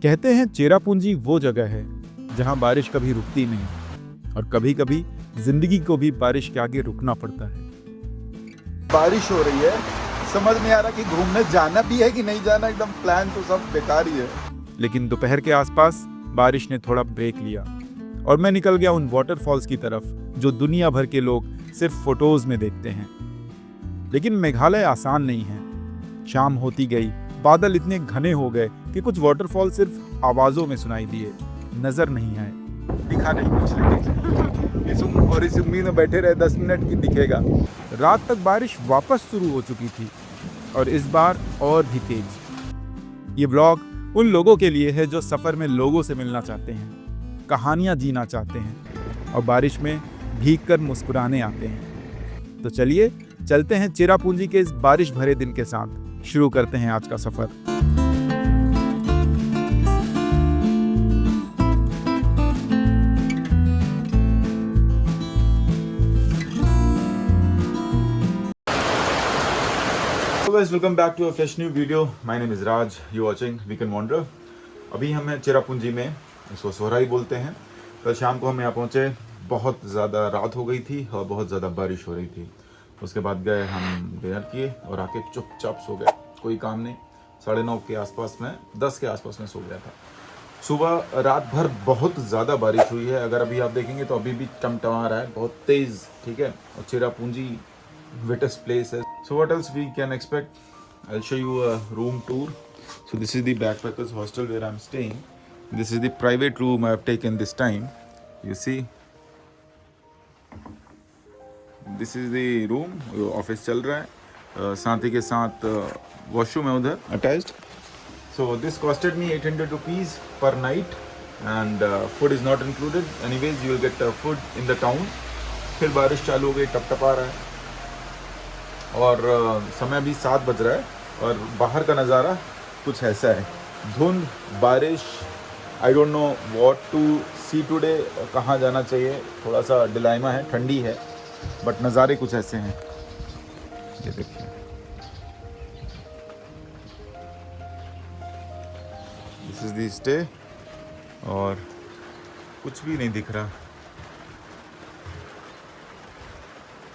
कहते हैं चेरापूंजी वो जगह है जहां बारिश कभी रुकती नहीं और कभी कभी जिंदगी को भी बारिश के आगे रुकना पड़ता है। बारिश हो रही है, समझ नहीं आ रहा कि घूमने जाना भी है कि नहीं जाना। एकदम प्लान तो सब बेकार ही है। लेकिन दोपहर के आसपास बारिश ने थोड़ा ब्रेक लिया और मैं निकल गया उन वाटरफॉल्स की तरफ जो दुनिया भर के लोग सिर्फ फोटोज में देखते हैं। लेकिन मेघालय आसान नहीं है। शाम होती गई, बादल इतने घने हो गए कि कुछ वाटरफॉल सिर्फ आवाजों में सुनाई दिए, नजर नहीं आए। दिखा नहीं कुछ, लेकिन इस उम्मीद में बैठे रहे 10 मिनट की दिखेगा। रात तक बारिश वापस शुरू हो चुकी थी और इस बार और भी तेज। ये ब्लॉग उन लोगों के लिए है जो सफर में लोगों से मिलना चाहते हैं, कहानियां जीना चाहते हैं और बारिश में भीगकर मुस्कुराने आते हैं। तो चलिए चलते हैं चेरापूंजी के इस बारिश भरे दिन के साथ। शुरू करते हैं आज का सफर। Welcome back to a fresh new video. My name is Raj, you watching weekend wonder. अभी हम हैं चेरापूंजी में, इसको सोहराई बोलते हैं। कल शाम को हम यहाँ पहुँचे, बहुत ज़्यादा रात हो गई थी और बहुत ज़्यादा बारिश हो रही थी। उसके बाद गए, हम डिनर किए और आके चुपचाप सो गए। कोई काम नहीं। 9:30 के आसपास में, 10 के आसपास में सो गया था। सुबह रात भर बहुत ज़्यादा बारिश हुई है। अगर अभी आप देखेंगे तो अभी भी टमटमा रहा है, बहुत तेज़। ठीक है, और चेरापूंजी wettest place है। So what else we can expect? I'll show you a room tour. So this is the backpackers hostel where I'm staying. This is the private room I've taken this time. You see, this is the room. Office चल रहा है, साथ ही के साथ washroom है उधर attached. So this costed me 800 rupees per night and food is not included. Anyways, you will get food in the town. फिर बारिश चालू हो गई, टपटपा रहा है और समय अभी 7 बज रहा है और बाहर का नज़ारा कुछ ऐसा है। धुंध, बारिश, I don't know what to see today, कहाँ जाना चाहिए, थोड़ा सा डिलाइमा है। ठंडी है बट नज़ारे कुछ ऐसे हैं। ये देखिए, दिस इज़ दी स्टे और कुछ भी नहीं दिख रहा।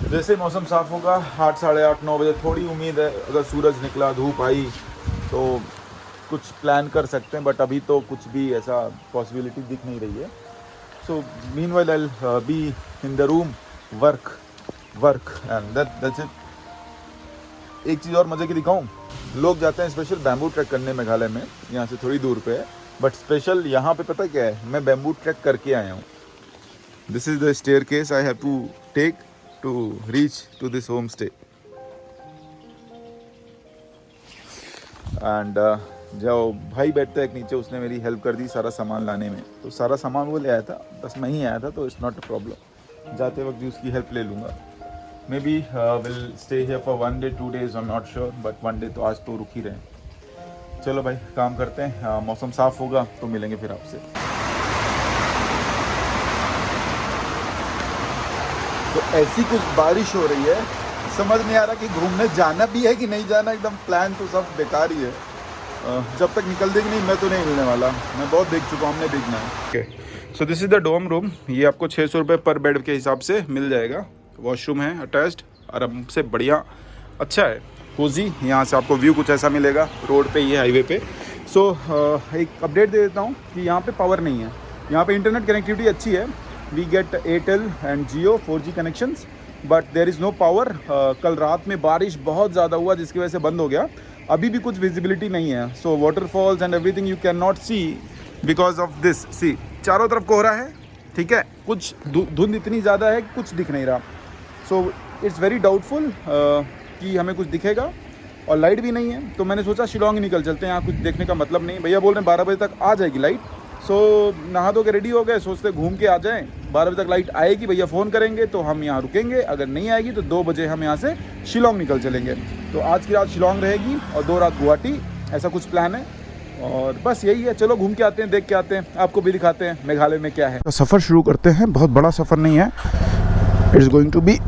जैसे मौसम साफ़ होगा 8, 8:30, 9 बजे थोड़ी उम्मीद है, अगर सूरज निकला, धूप आई तो कुछ प्लान कर सकते हैं। बट अभी तो कुछ भी ऐसा पॉसिबिलिटी दिख नहीं रही है। So meanwhile I will be in the room, work and that's it. एक चीज़ और मज़े की दिखाऊं, लोग जाते हैं स्पेशल बैम्बू ट्रैक करने मेघालय में, यहाँ से थोड़ी दूर पे है। बट स्पेशल यहाँ पे पता क्या है, मैं बैम्बू ट्रैक करके आया हूँ। This is the staircase I have to take to reach to this homestay and जो भाई बैठता है एक नीचे, उसने मेरी हेल्प कर दी सारा सामान लाने में। तो सारा सामान वो ले आया था, बस मैं ही आया था, तो इट्स नॉट अ प्रॉब्लम। जाते वक्त भी उसकी हेल्प ले लूँगा। May be will stay here for 1 day 2 days, I am not sure, but 1 day तो आज तो रुक ही रहे। चलो भाई काम करते हैं। मौसम साफ़ होगा तो मिलेंगे फिर आपसे। तो ऐसी कुछ बारिश हो रही है, समझ नहीं आ रहा कि घूमने जाना भी है कि नहीं जाना। एकदम प्लान तो सब बेकार ही है। जब तक निकल देगी नहीं, मैं तो नहीं मिलने वाला। मैं बहुत देख चुका हूँ, हमने देखना है। Okay, so this is the dome room. ये आपको 600 रुपये पर बेड के हिसाब से मिल जाएगा। वॉशरूम है अटैच्ड, आराम से बढ़िया, अच्छा है, कोजी। यहाँ से आपको व्यू कुछ ऐसा मिलेगा, रोड पे ही है, हाईवे पे। सो एक अपडेट दे देता हूँ कि यहाँ पे पावर नहीं है। यहाँ पे इंटरनेट कनेक्टिविटी अच्छी है। We get Airtel and Jio 4G connections, but there is no power. कल रात में बारिश बहुत ज़्यादा हुआ जिसकी वजह से बंद हो गया। अभी भी कुछ विजिबिलिटी नहीं है। So waterfalls and everything you cannot see because of this. See, चारों तरफ कोहरा है, ठीक है, कुछ धुंध इतनी ज़्यादा है कि कुछ दिख नहीं रहा। So it's very doubtful कि हमें कुछ दिखेगा और लाइट भी नहीं है। तो मैंने सोचा शिलोंग ही निकल चलते हैं, यहाँ कुछ देखने का मतलब नहीं। भैया बोल रहे हैं 12 बजे तक आ जाएगी लाइट। सो नहा धो के रेडी हो गए, सोचते घूम के आ जाएं। 12 बजे तक लाइट आएगी, भैया फ़ोन करेंगे तो हम यहाँ रुकेंगे। अगर नहीं आएगी तो 2 बजे हम यहाँ से शिलोंग निकल चलेंगे। तो आज की रात शिलोंग रहेगी और 2 रात गुवाहाटी, ऐसा कुछ प्लान है। और बस यही है। चलो घूम के आते हैं, देख के आते हैं, आपको भी दिखाते हैं मेघालय में क्या है। तो सफ़र शुरू करते हैं। बहुत बड़ा सफ़र नहीं है, it's going to be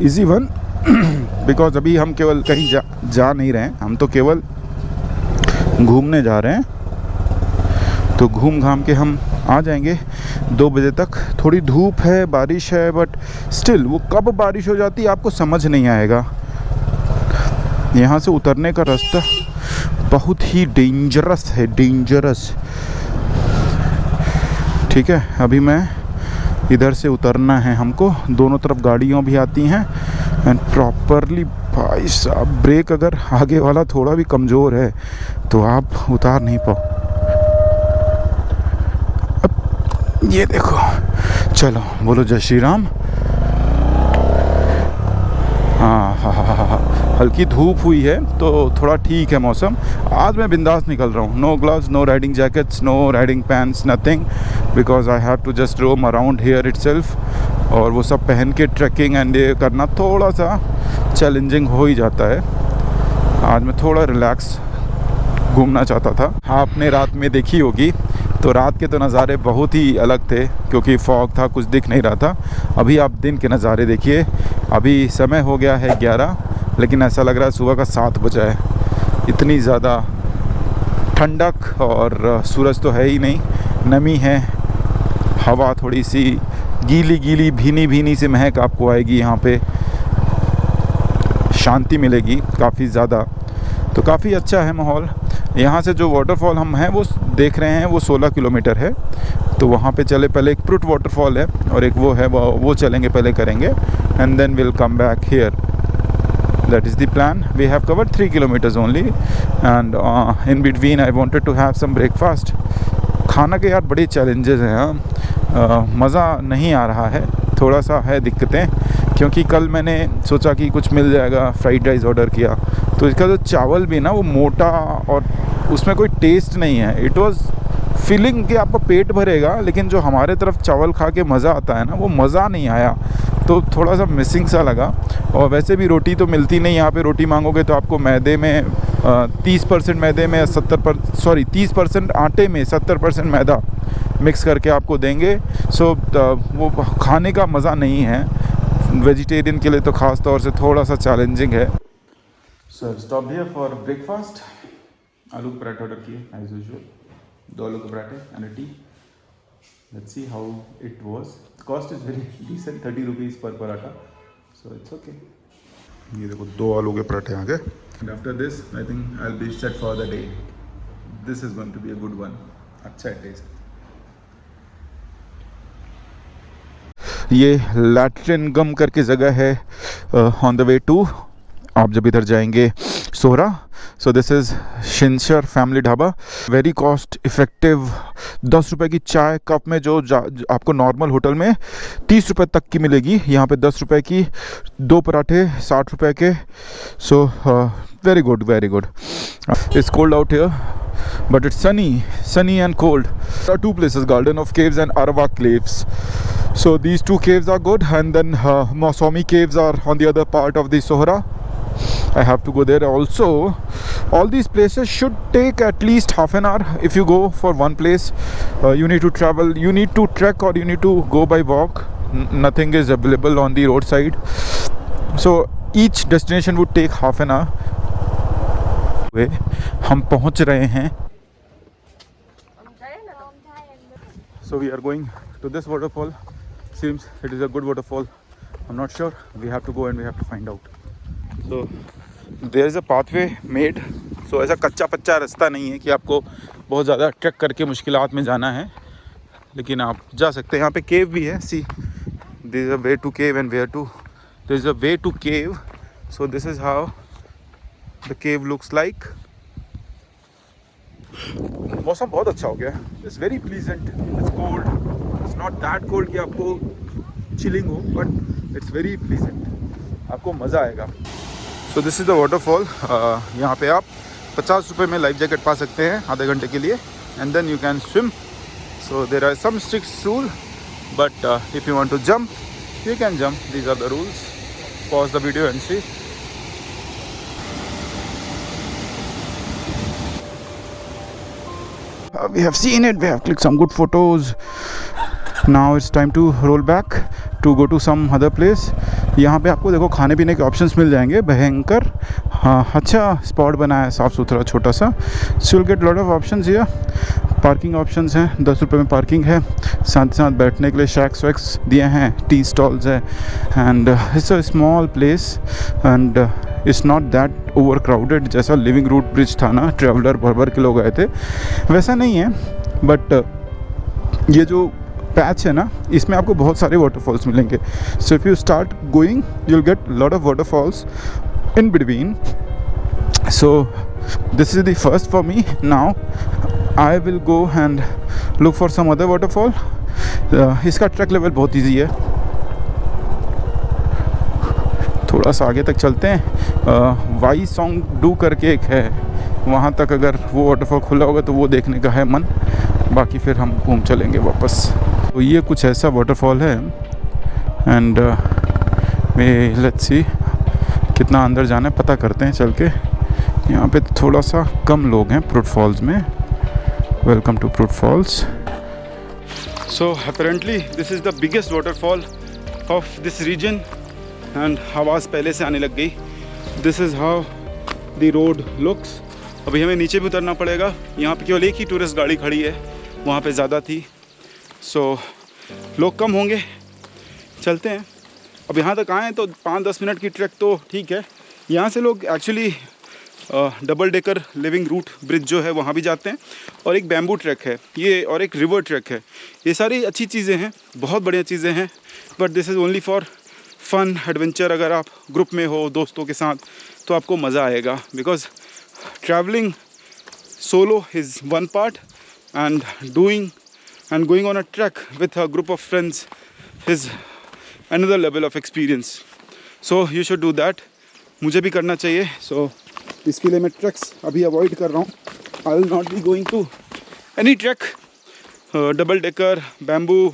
easy one because अभी हम केवल कहीं जा नहीं रहे हैं, हम तो केवल घूमने जा रहे हैं। तो घूम घाम के हम आ जाएंगे 2 बजे तक। थोड़ी धूप है, बारिश है, बट स्टिल वो कब बारिश हो जाती है आपको समझ नहीं आएगा। यहाँ से उतरने का रास्ता बहुत ही डेंजरस है, डेंजरस। ठीक है, अभी मैं इधर से उतरना है हमको, दोनों तरफ गाड़ियाँ भी आती हैं एंड प्रॉपरली। भाई साहब, ब्रेक अगर आगे वाला थोड़ा भी कमज़ोर है तो आप उतार नहीं पाओ। अब ये देखो, चलो बोलो जय श्री राम। हाँ, हल्की धूप हुई है तो थोड़ा ठीक है मौसम। आज मैं बिंदास निकल रहा हूँ, no gloves, no riding jackets, no riding pants, nothing, because I have to just roam around here itself. और वो सब पहन के ट्रैकिंग एंड ये करना थोड़ा सा चैलेंजिंग हो ही जाता है। आज मैं थोड़ा रिलैक्स घूमना चाहता था। आपने रात में देखी होगी तो रात के तो नज़ारे बहुत ही अलग थे, क्योंकि फॉग था, कुछ दिख नहीं रहा था। अभी आप दिन के नज़ारे देखिए। अभी समय हो गया है 11, लेकिन ऐसा लग रहा है सुबह का 7 बजा है। इतनी ज़्यादा ठंडक, और सूरज तो है ही नहीं, नमी है, हवा थोड़ी सी गीली गीली भीनी भीनी सी महक आपको आएगी। यहाँ पे शांति मिलेगी काफ़ी ज़्यादा, तो काफ़ी अच्छा है माहौल। यहाँ से जो वाटरफॉल हम हैं वो देख रहे हैं वो 16 किलोमीटर है, तो वहाँ पे चले। पहले एक प्रुट वाटरफॉल है और एक वो है, वो चलेंगे, पहले करेंगे and then will come back here. That is the plan. We have covered 3 kilometers only, and in between I wanted to have some breakfast. खाना के यार बड़े चैलेंजेस हैं। मज़ा नहीं आ रहा है, थोड़ा सा है दिक्कतें, क्योंकि कल मैंने सोचा कि कुछ मिल जाएगा, फ्राइड राइस ऑर्डर किया, तो इसका जो चावल भी ना वो मोटा और उसमें कोई टेस्ट नहीं है। इट वाज फीलिंग कि आपका पेट भरेगा, लेकिन जो हमारे तरफ चावल खा के मज़ा आता है ना, वो मज़ा नहीं आया, तो थोड़ा सा मिसिंग सा लगा। और वैसे भी रोटी तो मिलती नहीं यहाँ पे। रोटी मांगोगे तो आपको मैदे में 30% मैदे में 30% आटे में 70% मैदा मिक्स करके आपको देंगे। सो वो खाने का मज़ा नहीं है। वेजिटेरियन के लिए तो ख़ास तौर से थोड़ा सा चैलेंजिंग है। So stop here for breakfast. आलू के पराठे ऑर्डर किए एज यूजुअल, 2 आलू के पराठे and a T. Let's see how it was. Cost is very decent, 30 rupees per paratha, so it's okay. ये देखो 2 आलू के पराठे आ गए। And after this, I think I'll be set for the day. This is going to be a good one. अच्छा है test. ये लैट्रिनगम करके जगह है ऑन द वे टू, आप जब इधर जाएंगे Sohra. So this is Shinshar family dhaba, very cost effective. 10 रुपये की चाय कप में जो आपको नॉर्मल होटल में 30 रुपये तक की मिलेगी, यहाँ पे 10 रुपये की 2 पराठे 60 रुपये के। So very good, very good. It's cold out here but it's sunny and cold. There are 2 places, Garden of Caves and Arawak Caves. So these 2 caves are good, and then Mausomi Caves are on the other part of the Sohra. I have to go there also. All these places should take at least half an hour. If you go for one place, you need to travel, you need to trek, or you need to go by walk. Nothing is available on the roadside, so each destination would take half an hour. हम पहुंच रहे हैं। So we are going to this waterfall. Seems it is a good waterfall. I'm not sure. We have to go and we have to find out. So there is a pathway made. So ऐसा कच्चा पच्चा रास्ता नहीं है कि आपको बहुत ज़्यादा track करके मुश्किलात में जाना है, लेकिन आप जा सकते हैं। यहाँ पे केव भी है। See, there is a way to cave and where to. There is a way to cave. So this is how the cave looks like. मौसम बहुत अच्छा हो गया है। It's very pleasant. It's cold. It's not that cold कि आपको chilling हो, but it's very pleasant. आपको मज़ा आएगा। So this is the waterfall. यहाँ पे आप 50 रुपये में लाइफ जैकेट पा सकते हैं आधे घंटे के लिए, and then you can swim. So there are some strict rules, but if you want to jump, you can jump. These are the rules. Pause the video and see. We have seen it, we have clicked some good photos. Now it's time to roll back to go to some other place. यहाँ पे आपको देखो खाने पीने के options मिल जाएंगे, भयंकर हाँ अच्छा स्पॉट बना है, साफ़ सुथरा छोटा सा। So you'll get lot of options here. Parking options हैं, 10 रुपये में पार्किंग है, साथ साथ बैठने के लिए शैक्स वैक्स दिए हैं, टी स्टॉल्स है, and it's a small place and it's not that over crowded जैसा लिविंग रूट ब्रिज था ना, ट्रैवलर भर भर के लोग आए थे, वैसा नहीं है। बट ये जो पैच है ना, इसमें आपको बहुत सारे वाटरफॉल्स मिलेंगे। So if you start going you will get lot of waterfalls in between. So this is the first for me. Now I will go and look for some other waterfall. इसका track level बहुत easy है। थोड़ा सा आगे तक चलते हैं। Y song do करके एक है, वहाँ तक अगर वो वाटरफॉल खुला होगा तो वो देखने का है मन, बाकी फिर हम घूम चलेंगे वापस। तो ये कुछ ऐसा वाटरफॉल है एंड लेट्स सी कितना अंदर जाना है, पता करते हैं चल के। यहाँ पे थोड़ा सा कम लोग हैं प्रूट फॉल्स में। वेलकम टू प्रूट falls. So apparently this is the biggest waterfall of this region and आवाज़ पहले से आने लग गई। This is how the road looks. अभी हमें नीचे भी उतरना पड़ेगा। यहाँ पे केवल एक ही टूरिस्ट गाड़ी खड़ी है, वहाँ पे ज़्यादा थी। सो लोग कम होंगे, चलते हैं। अब यहाँ तक आए तो 5-10 मिनट की ट्रैक तो ठीक है। यहाँ से लोग actually double decker living root bridge जो है वहाँ भी जाते हैं, और एक बैम्बू ट्रैक है ये, और एक रिवर ट्रैक है। ये सारी अच्छी चीज़ें हैं, बहुत बढ़िया चीज़ें हैं, but this is only for fun adventure. अगर आप ग्रुप में हो दोस्तों के साथ तो आपको मज़ा आएगा, because travelling solo is one part and going on a track with a group of friends is another level of experience. So you should do that. मुझे भी करना चाहिए। So इसके लिए मैं ट्रैक्स अभी अवॉइड कर रहा हूँ। I will not be going to any trek. Double decker, bamboo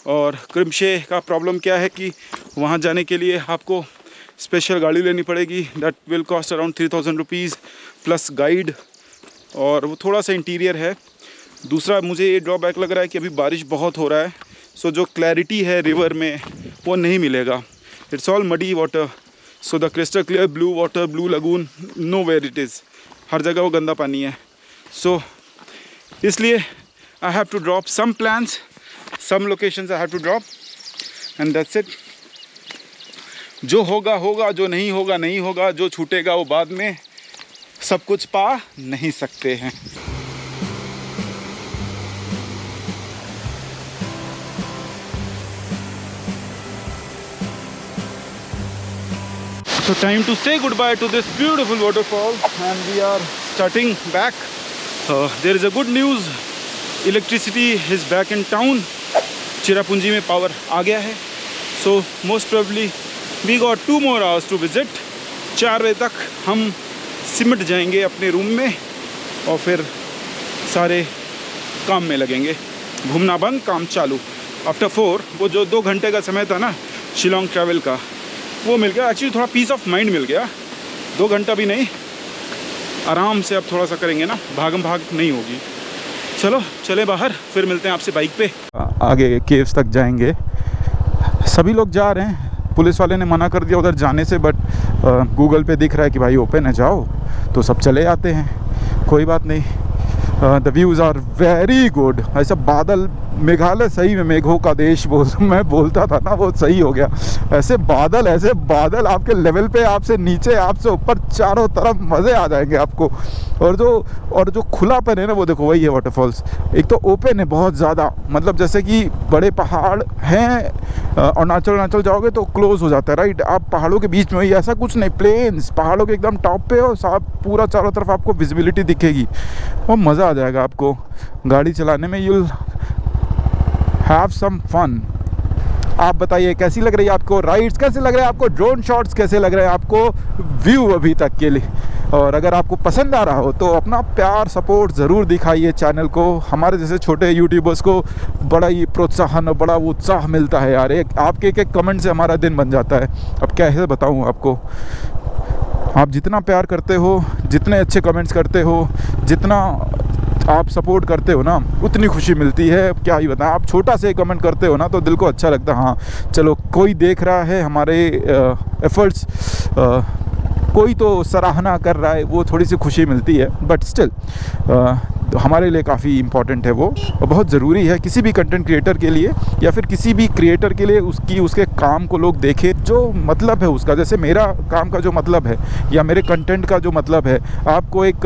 और क्रिमशे का प्रॉब्लम क्या है कि वहाँ जाने के लिए आपको स्पेशल गाड़ी लेनी पड़ेगी। That will cost around 3000 rupees plus guide, और वो थोड़ा सा इंटीरियर है। दूसरा मुझे ये ड्रॉबैक लग रहा है कि अभी बारिश बहुत हो रहा है, सो जो क्लैरिटी है रिवर में वो नहीं मिलेगा। It's all muddy water, so the crystal clear blue water, blue lagoon, nowhere it is, हर जगह वो गंदा पानी है। सो इसलिए I have to drop some plans, some locations I have to drop and that's it. जो होगा होगा, जो नहीं होगा नहीं होगा, जो छूटेगा वो बाद में। सब कुछ पा नहीं सकते हैं। So time to say goodbye to this beautiful waterfall and we are starting back. There is a good news, electricity is back in town. Cherrapunji में पावर आ गया है, so most probably we got 2 more hours to visit. 4 बजे तक हम सिमट जाएंगे अपने room में और फिर सारे काम में लगेंगे। घूमना बंद, काम चालू। आफ्टर 4 वो जो 2 घंटे का समय था ना शिलोंग ट्रैवल का, वो मिल गया। एक्चुअली थोड़ा पीस ऑफ माइंड मिल गया। 2 घंटा भी नहीं, आराम से अब थोड़ा सा करेंगे ना, भागम भाग नहीं होगी। चलो चले बाहर, फिर मिलते हैं आपसे बाइक पे। आगे केव्स तक जाएंगे। सभी लोग जा रहे हैं, पुलिस वाले ने मना कर दिया उधर जाने से, बट गूगल पे दिख रहा है कि भाई ओपन है जाओ, तो सब चले आते हैं, कोई बात नहीं। The views are very good. ऐसा बादल, मेघालय सही में मेघों का देश मैं बोलता था ना, वो सही हो गया। ऐसे बादल आपके लेवल पे, आपसे नीचे आपसे ऊपर, चारों तरफ मज़े आ जाएंगे आपको। और जो खुलापन है ना, वो देखो वही है वाटरफॉल्स। एक तो ओपन है बहुत ज़्यादा, मतलब जैसे कि बड़े पहाड़ हैं, अरुणाचल जाओगे तो क्लोज हो जाता है, राइट। आप पहाड़ों के बीच में, ऐसा कुछ नहीं, प्लेन्स पहाड़ों के एकदम टॉप पे हो, साफ पूरा चारों तरफ आपको विजिबिलिटी दिखेगी, और मज़ा आ जाएगा आपको गाड़ी चलाने में। You'll have some fun. आप बताइए कैसी लग रही है आपको राइड्स, कैसे लग रहे हैं आपको ड्रोन शॉट्स, कैसे लग रहे हैं आपको व्यू अभी तक के लिए। और अगर आपको पसंद आ रहा हो तो अपना प्यार सपोर्ट ज़रूर दिखाइए चैनल को। हमारे जैसे छोटे यूट्यूबर्स को बड़ा ही प्रोत्साहन और बड़ा उत्साह मिलता है यार। आपके एक कमेंट से हमारा दिन बन जाता है। अब कैसे बताऊँ आपको, आप जितना प्यार करते हो, जितने अच्छे कमेंट्स करते हो, जितना आप सपोर्ट करते हो ना, उतनी खुशी मिलती है। क्या ही बताएं, आप छोटा से कमेंट करते हो ना तो दिल को अच्छा लगता है। हाँ चलो, कोई देख रहा है हमारे एफर्ट्स, कोई तो सराहना कर रहा है, वो थोड़ी सी खुशी मिलती है। बट स्टिल तो हमारे लिए काफ़ी इम्पॉर्टेंट है वो, और बहुत ज़रूरी है किसी भी कंटेंट क्रिएटर के लिए या फिर किसी भी क्रिएटर के लिए उसके काम को लोग देखें, जो मतलब है उसका। जैसे मेरा काम का जो मतलब है या मेरे कंटेंट का जो मतलब है, आपको एक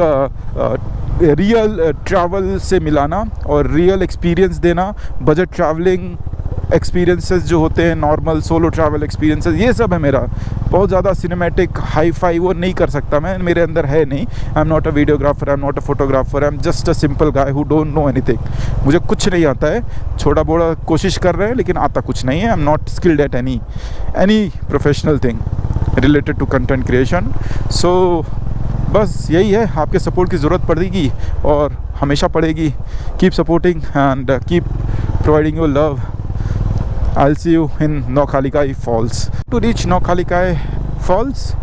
रियल ट्रैवल से मिलाना और रियल एक्सपीरियंस देना। बजट ट्रैवलिंग एक्सपीरियंसेस जो होते हैं, नॉर्मल सोलो ट्रैवल एक्सपीरियंसेस, ये सब है मेरा। बहुत ज़्यादा सिनेमैटिक हाई फाई वो नहीं कर सकता मैं, मेरे अंदर है नहीं। आई am not a videographer, I am not a photographer, I am just a simple guy who don't know anything. मुझे कुछ नहीं आता है, छोटा बोड़ा कोशिश कर रहे हैं लेकिन आता कुछ नहीं है। I am not skilled at any professional thing related to content creation. So बस यही है, आपके सपोर्ट की ज़रूरत पड़ेगी और हमेशा पड़ेगी। Keep supporting and keep providing your love. I'll see you in Nohkalikai falls. To reach Nohkalikai falls,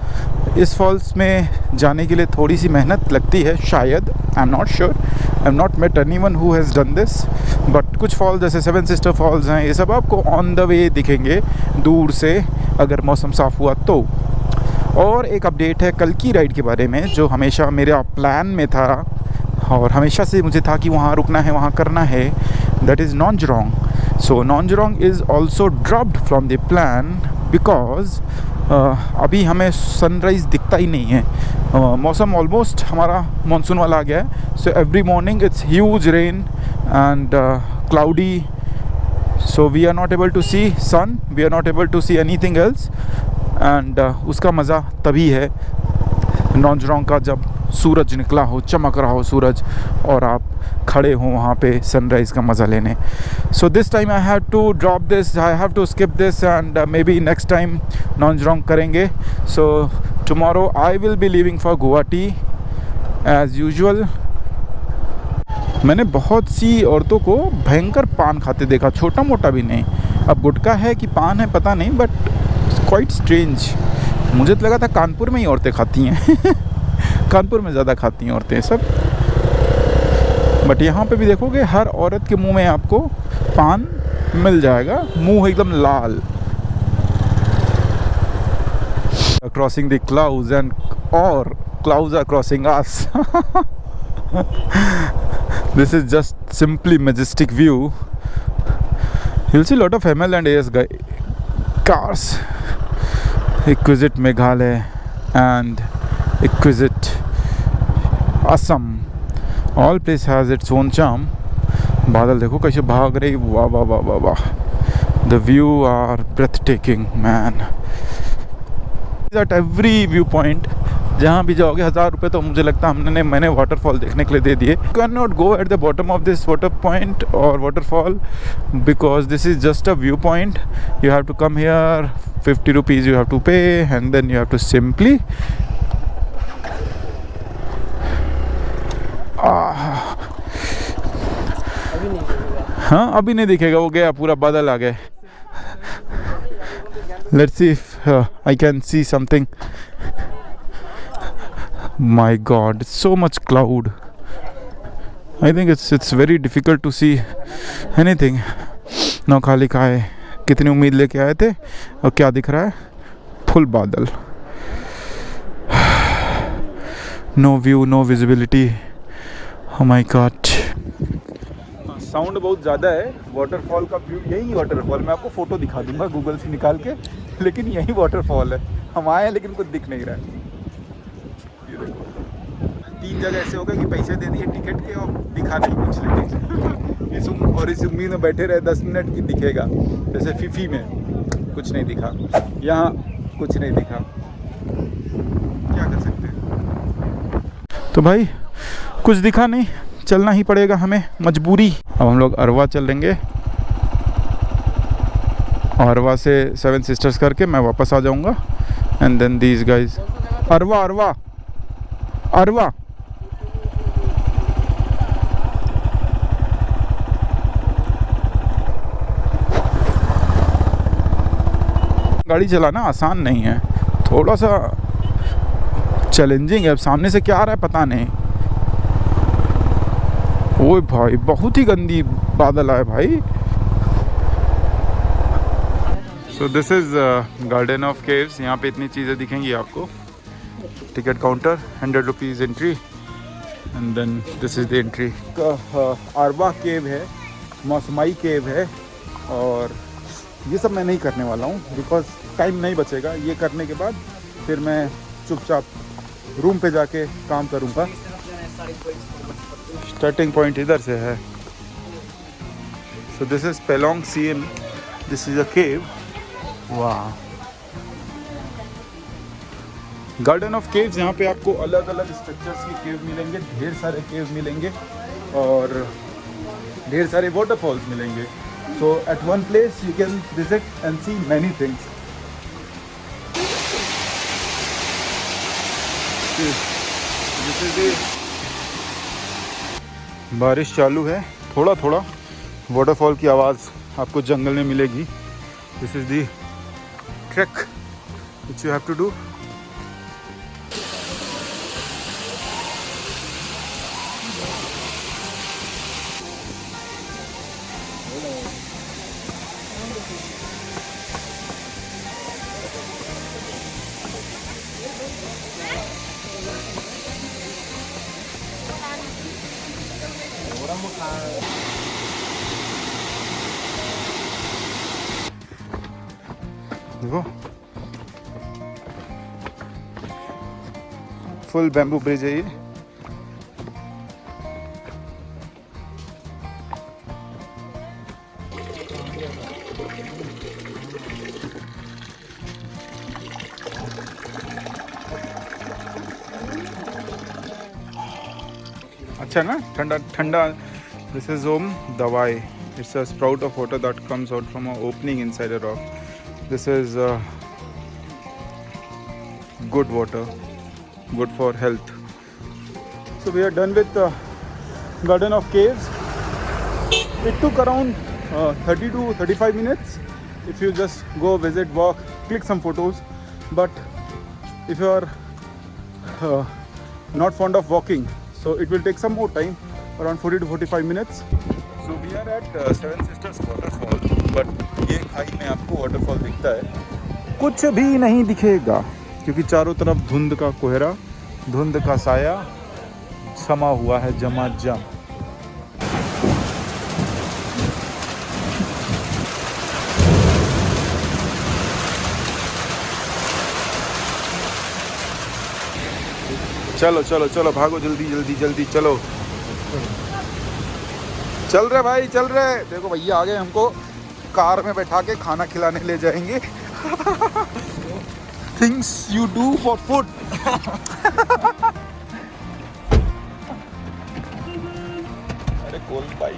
इस फॉल्स में जाने के लिए थोड़ी सी मेहनत लगती है शायद, I am not sure, I am not met anyone who has done this. But कुछ फॉल्स जैसे सेवन सिस्टर फॉल्स हैं, ये सब आपको ऑन द वे दिखेंगे दूर से अगर मौसम साफ़ हुआ तो। और एक अपडेट है कल की राइड के बारे में, जो हमेशा मेरा प्लान में था और हमेशा से मुझे था कि वहाँ रुकना है, वहाँ करना है। That is Nonjrong. So Nonjrong is also dropped from the plan because अभी हमें सनराइज़ दिखता ही नहीं है। मौसम ऑलमोस्ट हमारा मानसून वाला आ गया है। So every morning it's huge rain and cloudy, so we are not able to see sun, we are not able to see anything else. And उसका मज़ा तभी है नॉन्जरोंग का, जब सूरज निकला हो, चमक रहा हो सूरज, और आप खड़े हो वहाँ पे सनराइज़ का मज़ा लेने। So this time I have to drop this, I have to skip this and maybe next time Nonjrong करेंगे। So tomorrow I will be leaving for Guwahati as usual. मैंने बहुत सी औरतों को भयंकर पान खाते देखा, छोटा मोटा भी नहीं। अब गुटखा है कि पान है पता नहीं, बट क्वाइट स्ट्रेंज। मुझे तो लगा था कानपुर में ही औरतें खाती हैं कानपुर में ज़्यादा खाती हैं औरतें सब, बट यहाँ पे भी देखोगे हर औरत के मुंह में आपको पान मिल जाएगा, मुंह एकदम लाल। क्रॉसिंग द क्लाउड्स एंड और clouds are crossing us. This is just simply majestic view. You'll see lot of ML and AS cars. Exquisite Meghalaya and exquisite Assam. All place has its own charm. बादल देखो कैसे भाग रही, वाह वाह वाह वाह वाह। The view are breathtaking, man. At every viewpoint, जहाँ भी जाओगे 1000 रुपये तो मुझे लगता है मैंने वाटरफॉल देखने के लिए दे दिए। You can not go at the bottom of this water point और waterfall because this is just a view point. You have to come here, 50 rupees you have to pay and then you have to simply हाँ अभी नहीं दिखेगा, वो गया पूरा बादल आ गए। Let's see if I can see something. My God, so much cloud. I think it's very difficult to see anything. नौखालिकाई कितनी उम्मीद लेके आए थे और क्या दिख रहा है, फुल बादल, no view, no visibility. Oh my God. Sound बहुत ज़्यादा है। वाटरफॉल का व्यू, यही वाटरफॉल, मैं आपको फ़ोटो दिखा दूंगा गूगल से निकाल के, लेकिन यही वाटरफॉल है। हम आए हैं लेकिन कुछ दिख नहीं रहा है। 3 जगह ऐसे हो गए कि पैसे दे दिए टिकट के और दिखा नहीं कुछ, लेकिन इस उम्मीद में बैठे रहे 10 मिनट की दिखेगा। जैसे फीफी में कुछ नहीं दिखा, यहाँ कुछ नहीं दिखा, क्या कर सकते हैं। तो भाई कुछ दिखा नहीं, चलना ही पड़ेगा हमें, मजबूरी। अब हम लोग अरवा चलेंगे और अरवा से 7 सिस्टर्स करके मैं वापस आ जाऊंगा एंड देन दीज गाइज। अरवा अरवा अरवा गाड़ी चलाना आसान नहीं है, थोड़ा सा चैलेंजिंग है। अब सामने से क्या आ रहा है पता नहीं। ओए भाई बहुत ही गंदी बादल आए भाई। So this is garden of caves. यहाँ पे इतनी चीज़ें दिखेंगी आपको। Ticket counter, 100 rupees entry. And then this is the entry. Arwah cave है, मौसमाई केव है, और ये सब मैं नहीं करने वाला हूँ बिकॉज टाइम नहीं बचेगा। ये करने के बाद फिर मैं चुपचाप रूम पे जाके काम करूँगा। स्टार्टिंग पॉइंट इधर से है। सो दिस इज पेलोंग सीम, दिस इज अ केव। वाह, गार्डन ऑफ केव्स। यहाँ पे आपको अलग अलग स्ट्रक्चर्स के केव मिलेंगे, ढेर सारे केव मिलेंगे और ढेर सारे वाटरफॉल्स मिलेंगे। So at one place you can visit and see many things. बारिश चालू है, थोड़ा थोड़ा वाटरफॉल की आवाज़ आपको जंगल में मिलेगी। This is the track which you have to do. देखो, फुल बैम्बू ब्रिज है ये। अच्छा ना, ठंडा ठंडा। दिस इज ओम दवाई। It's a sprout of water that comes out from a opening inside a rock. This is good water, good for health. So we are done with the Garden of Caves. It took around 30 to 35 minutes if you just go visit, walk, click some photos. But if you are not fond of walking, so it will take some more time, around 40 to 45 minutes. So we are at Seven Sisters waterfall, but ये खाई में आपको waterfall दिखता है, कुछ भी नहीं दिखेगा क्योंकि चारों तरफ धुंध का कोहरा, धुंध का साया समा हुआ है जमाजम। चलो चलो चलो, भागो जल्दी जल्दी जल्दी, चलो चल रहे भाई, चल रहे। देखो भैया आ गए, हमको कार में बैठा के खाना खिलाने ले जाएंगे। Things you do for food. अरे कौन भाई,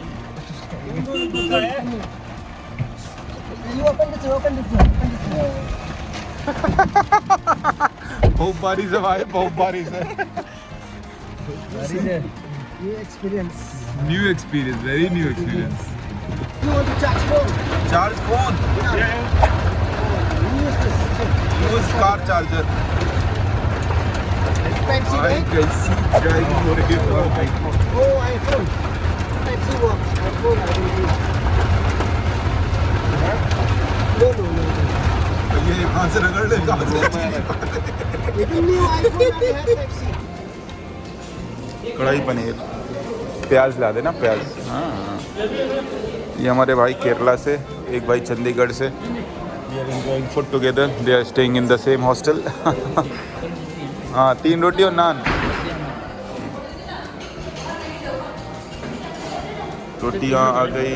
बहुत बारिश है भाई, बहुत बारिश है। New experience. New experience, very new experience. You want to charge phone? Charge phone, Use this. Use car charger. Type C, भाई right? कैसी ड्राइविंग हो रही है। Oh, iPhone. Type C works. iPhone, I will use. No, no, no, no. ये कहाँ से रगड़ ले, कहाँ से Even new iPhone I have Type C. कढ़ाई पनीर, प्याज ला देना, प्याज। हाँ, ये हमारे भाई केरला से, एक भाई चंडीगढ़ से। We are enjoying food together, they are staying in the same hostel. हाँ, 3 रोटी और नान। रोटियाँ आ गई,